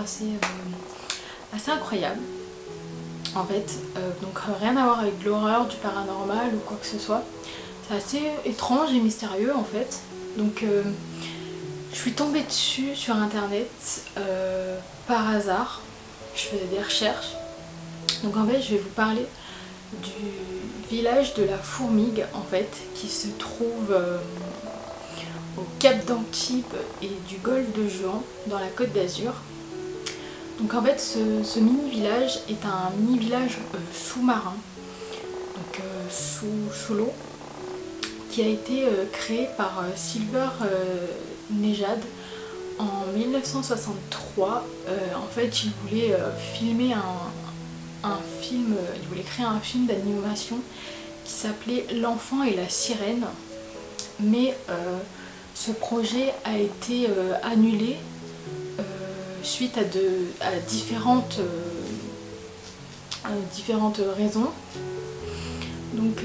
assez incroyable. En fait, donc rien à voir avec de l'horreur, du paranormal ou quoi que ce soit. C'est assez étrange et mystérieux en fait. Donc je suis tombée dessus sur internet par hasard. Je faisais des recherches. Donc en fait je vais vous parler du village de la Fourmigue en fait, qui se trouve au Cap d'Antibes et du golfe de Juan dans la Côte d'Azur. Donc en fait ce mini-village est un mini-village sous-marin, donc sous l'eau, qui a été créé par Silver Nejad en 1963. En fait il voulait filmer un film, il voulait créer un film d'animation qui s'appelait L'Enfant et la Sirène, mais ce projet a été annulé suite à différentes raisons. Donc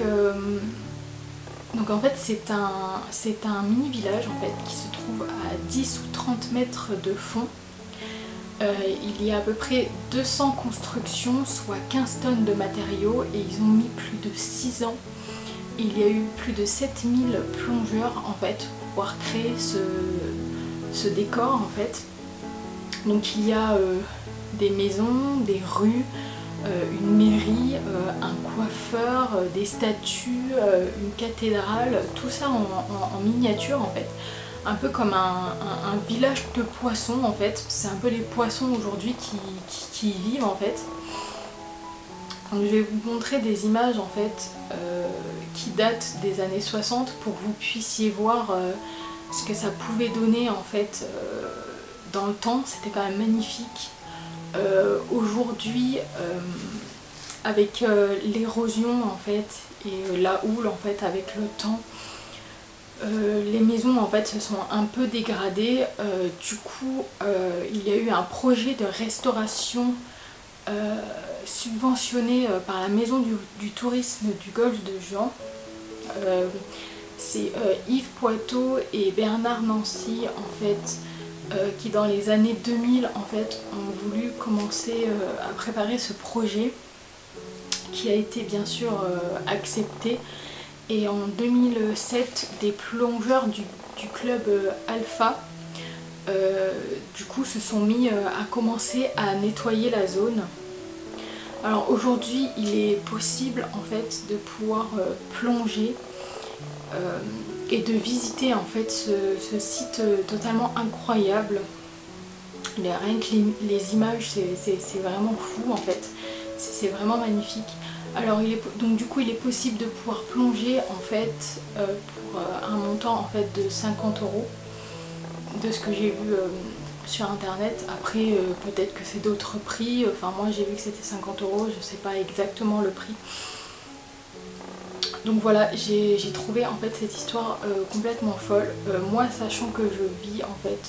en fait c'est un mini village en fait qui se trouve à 10 ou 30 mètres de fond. Il y a à peu près 200 constructions, soit 15 tonnes de matériaux, et ils ont mis plus de 6 ans. Il y a eu plus de 7000 plongeurs en fait pour pouvoir créer ce décor en fait. Donc il y a des maisons, des rues, une mairie, un coiffeur, des statues, une cathédrale, tout ça en miniature en fait. Un peu comme un village de poissons en fait. C'est un peu les poissons aujourd'hui qui y vivent en fait. Donc, je vais vous montrer des images en fait qui datent des années 60 pour que vous puissiez voir ce que ça pouvait donner en fait dans le temps. C'était quand même magnifique. Aujourd'hui avec l'érosion en fait et la houle en fait avec le temps, les maisons en fait se sont un peu dégradées. Du coup il y a eu un projet de restauration subventionné par la maison du tourisme du golfe de Juan. C'est Yves Poitou et Bernard Nancy en fait qui dans les années 2000 en fait ont voulu commencer à préparer ce projet, qui a été bien sûr accepté. Et en 2007, des plongeurs du club Alpha du coup se sont mis à commencer à nettoyer la zone. Alors aujourd'hui il est possible en fait de pouvoir plonger et de visiter en fait ce site totalement incroyable. Rien que les images, c'est vraiment fou en fait, c'est vraiment magnifique. Alors donc du coup il est possible de pouvoir plonger en fait pour un montant en fait de 50 € de ce que j'ai vu sur internet. Après peut-être que c'est d'autres prix, enfin moi j'ai vu que c'était 50 €, je sais pas exactement le prix. Donc voilà, j'ai trouvé en fait cette histoire complètement folle. Moi sachant que je vis en fait,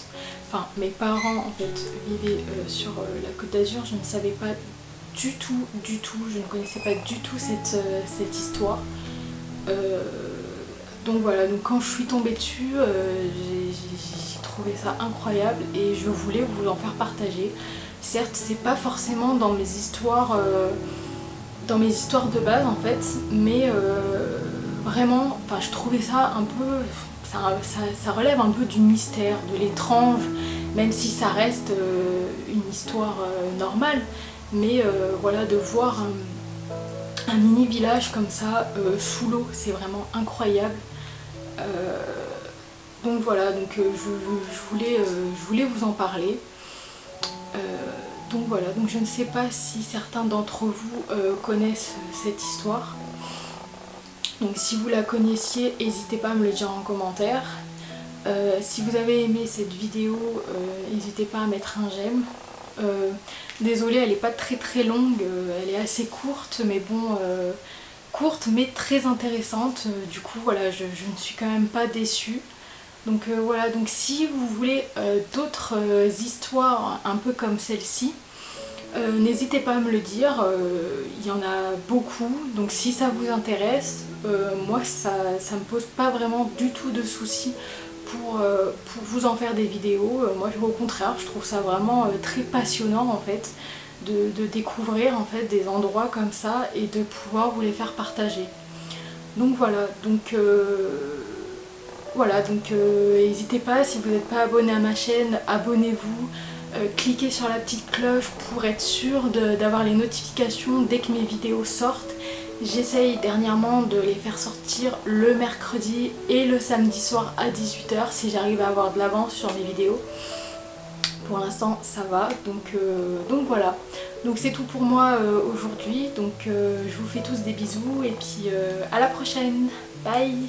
enfin mes parents en fait vivaient sur la Côte d'Azur, je ne savais pas du tout, je ne connaissais pas du tout cette histoire. Donc voilà, donc quand je suis tombée dessus, j'ai trouvé ça incroyable et je voulais vous en faire partager. Certes, c'est pas forcément dans mes histoires de base en fait, mais vraiment, enfin je trouvais ça un peu, ça relève un peu du mystère, de l'étrange, même si ça reste une histoire normale. Mais voilà, de voir un mini village comme ça sous l'eau, c'est vraiment incroyable. Donc voilà, donc je voulais vous en parler. Donc voilà, donc je ne sais pas si certains d'entre vous connaissent cette histoire. Donc si vous la connaissiez, n'hésitez pas à me le dire en commentaire. Si vous avez aimé cette vidéo, n'hésitez pas à mettre un j'aime. Désolée, elle n'est pas très longue, elle est assez courte, mais bon, courte mais très intéressante. Du coup voilà, je ne suis quand même pas déçue. Donc voilà, donc si vous voulez d'autres histoires un peu comme celle-ci, n'hésitez pas à me le dire, il y en a beaucoup, donc si ça vous intéresse, moi ça me pose pas vraiment du tout de soucis pour vous en faire des vidéos. Moi au contraire, je trouve ça vraiment très passionnant en fait de découvrir en fait des endroits comme ça et de pouvoir vous les faire partager. Donc voilà, n'hésitez pas, si vous n'êtes pas abonné à ma chaîne, abonnez-vous, cliquez sur la petite cloche pour être sûr d'avoir les notifications dès que mes vidéos sortent. J'essaye dernièrement de les faire sortir le mercredi et le samedi soir à 18 h si j'arrive à avoir de l'avance sur mes vidéos. Pour l'instant ça va, donc voilà. Donc c'est tout pour moi aujourd'hui, donc je vous fais tous des bisous et puis à la prochaine, bye.